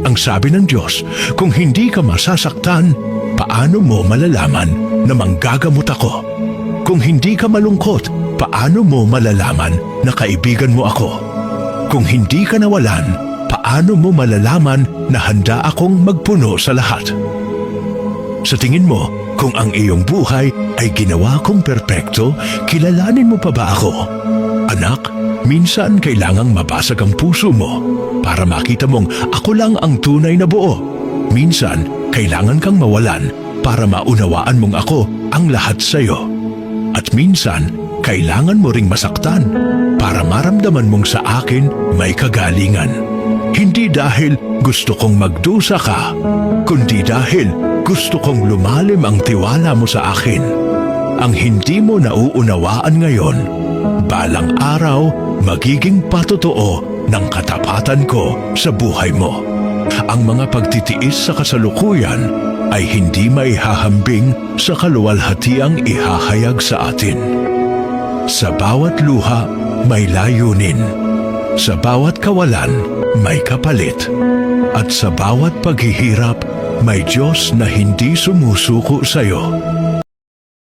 Ang sabi ng Diyos, kung hindi ka masasaktan, paano mo malalaman na manggagamot ako? Kung hindi ka malungkot, paano mo malalaman na kaibigan mo ako? Kung hindi ka nawalan, paano mo malalaman na handa akong magpuno sa lahat? Sa tingin mo, kung ang iyong buhay ay ginawa kong perpekto, kilalanin mo pa ba ako? Anak, minsan kailangang mabasag ang puso mo para makita mong ako lang ang tunay na buo. Minsan, kailangan kang mawalan para maunawaan mong ako ang lahat sa iyo. At minsan, kailangan mo ring masaktan para maramdaman mong sa akin may kagalingan. Hindi dahil gusto kong magdusa ka, kundi dahil gusto kong lumalim ang tiwala mo sa akin. Ang hindi mo nauunawaan ngayon, balang araw magiging patotoo ng katapatan ko sa buhay mo. Ang mga pagtitiis sa kasalukuyan ay hindi maihahambing sa kaluwalhatiang ihahayag sa atin. Sa bawat luha may layunin, sa bawat kawalan may kapalit, at sa bawat paghihirap may Diyos na hindi sumusuko sa iyo.